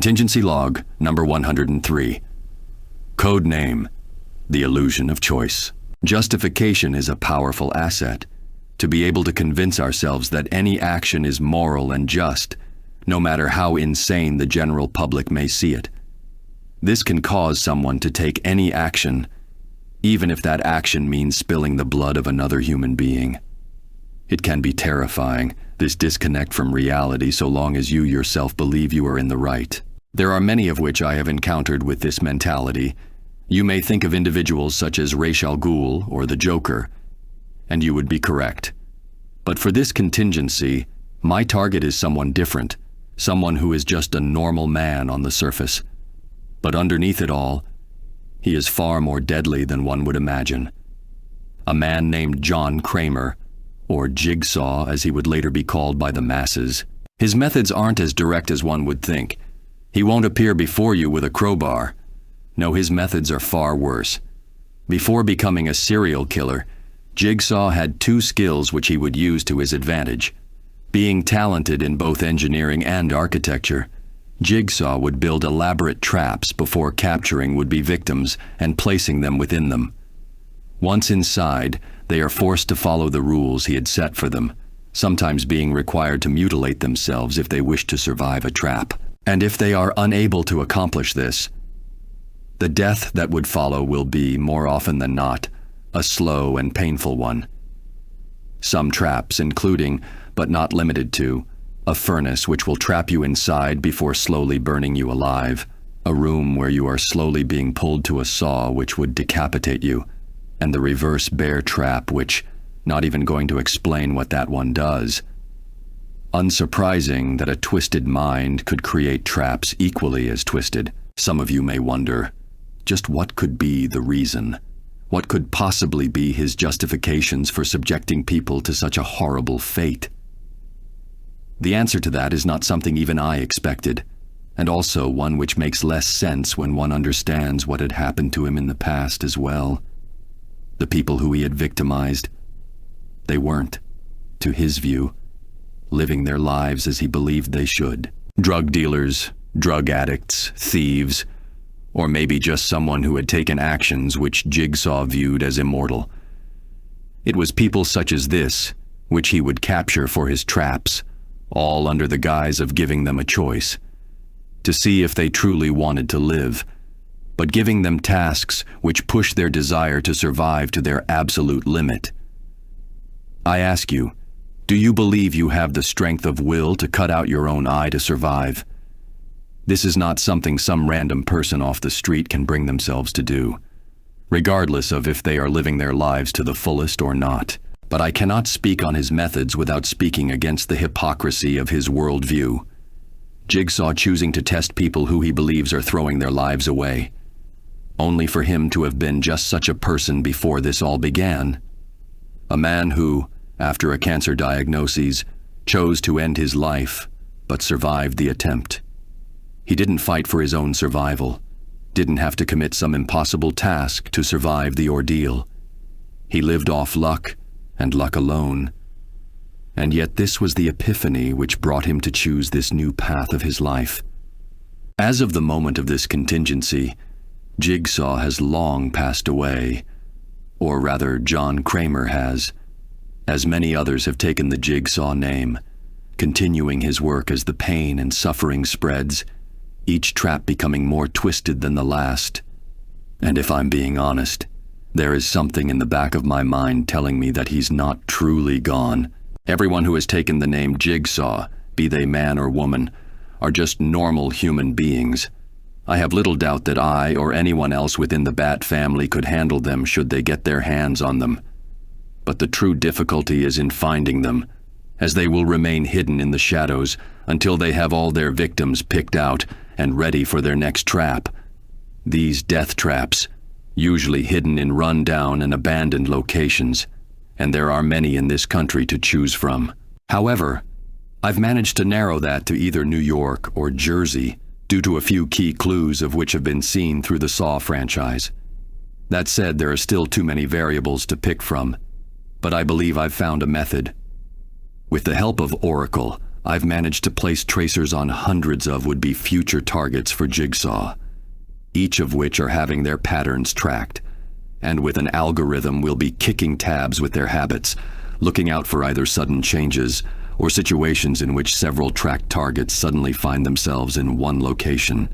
Contingency log number 103. Code name: the illusion of choice. Justification is a powerful asset. To be able to convince ourselves that any action is moral and just, no matter how insane the general public may see it. This can cause someone to take any action, even if that action means spilling the blood of another human being. It can be terrifying, this disconnect from reality, so long as you yourself believe you are in the right. There are many of which I have encountered with this mentality. You may think of individuals such as Ra's al Ghul or the Joker, and you would be correct. But for this contingency, my target is someone different, someone who is just a normal man on the surface. But underneath it all, he is far more deadly than one would imagine. A man named John Kramer, or Jigsaw as he would later be called by the masses. His methods aren't as direct as one would think. He won't appear before you with a crowbar. No, his methods are far worse. Before becoming a serial killer, Jigsaw had two skills which he would use to his advantage. Being talented in both engineering and architecture, Jigsaw would build elaborate traps before capturing would-be victims and placing them within them. Once inside, they are forced to follow the rules he had set for them, sometimes being required to mutilate themselves if they wish to survive a trap. And if they are unable to accomplish this, the death that would follow will be, more often than not, a slow and painful one. Some traps, including, but not limited to, a furnace which will trap you inside before slowly burning you alive, a room where you are slowly being pulled to a saw which would decapitate you, and the reverse bear trap which, not even going to explain what that one does. Unsurprising that a twisted mind could create traps equally as twisted. Some of you may wonder, just what could be the reason? What could possibly be his justifications for subjecting people to such a horrible fate? The answer to that is not something even I expected, and also one which makes less sense when one understands what had happened to him in the past as well. The people who he had victimized, they weren't, to his view, living their lives as he believed they should. Drug dealers, drug addicts, thieves, or maybe just someone who had taken actions which Jigsaw viewed as immortal. It was people such as this which he would capture for his traps, all under the guise of giving them a choice, to see if they truly wanted to live, but giving them tasks which push their desire to survive to their absolute limit. I ask you, do you believe you have the strength of will to cut out your own eye to survive? This is not something some random person off the street can bring themselves to do, regardless of if they are living their lives to the fullest or not. But I cannot speak on his methods without speaking against the hypocrisy of his worldview. Jigsaw choosing to test people who he believes are throwing their lives away, only for him to have been just such a person before this all began. A man who, after a cancer diagnosis, chose to end his life, but survived the attempt. He didn't fight for his own survival, didn't have to commit some impossible task to survive the ordeal. He lived off luck, and luck alone. And yet this was the epiphany which brought him to choose this new path of his life. As of the moment of this contingency, Jigsaw has long passed away, or rather John Kramer has, as many others have taken the Jigsaw name, continuing his work as the pain and suffering spreads, each trap becoming more twisted than the last. And if I'm being honest, there is something in the back of my mind telling me that he's not truly gone. Everyone who has taken the name Jigsaw, be they man or woman, are just normal human beings. I have little doubt that I or anyone else within the Bat family could handle them should they get their hands on them. But the true difficulty is in finding them, as they will remain hidden in the shadows until they have all their victims picked out and ready for their next trap. These death traps, usually hidden in run-down and abandoned locations, and there are many in this country to choose from. However, I've managed to narrow that to either New York or Jersey, due to a few key clues of which have been seen through the Saw franchise. That said, there are still too many variables to pick from, but I believe I've found a method. With the help of Oracle, I've managed to place tracers on hundreds of would-be future targets for Jigsaw, each of which are having their patterns tracked. And with an algorithm, we'll be kicking tabs with their habits, looking out for either sudden changes or situations in which several tracked targets suddenly find themselves in one location.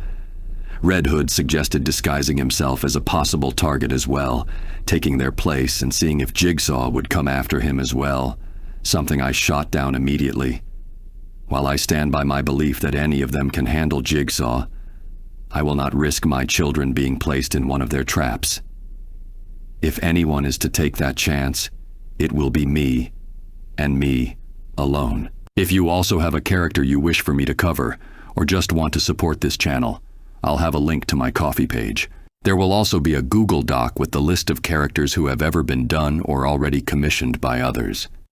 Red Hood suggested disguising himself as a possible target as well, taking their place and seeing if Jigsaw would come after him as well, something I shot down immediately. While I stand by my belief that any of them can handle Jigsaw, I will not risk my children being placed in one of their traps. If anyone is to take that chance, it will be me, and me alone. If you also have a character you wish for me to cover, or just want to support this channel, I'll have a link to my Ko-fi page. There will also be a Google Doc with the list of characters who have ever been done or already commissioned by others.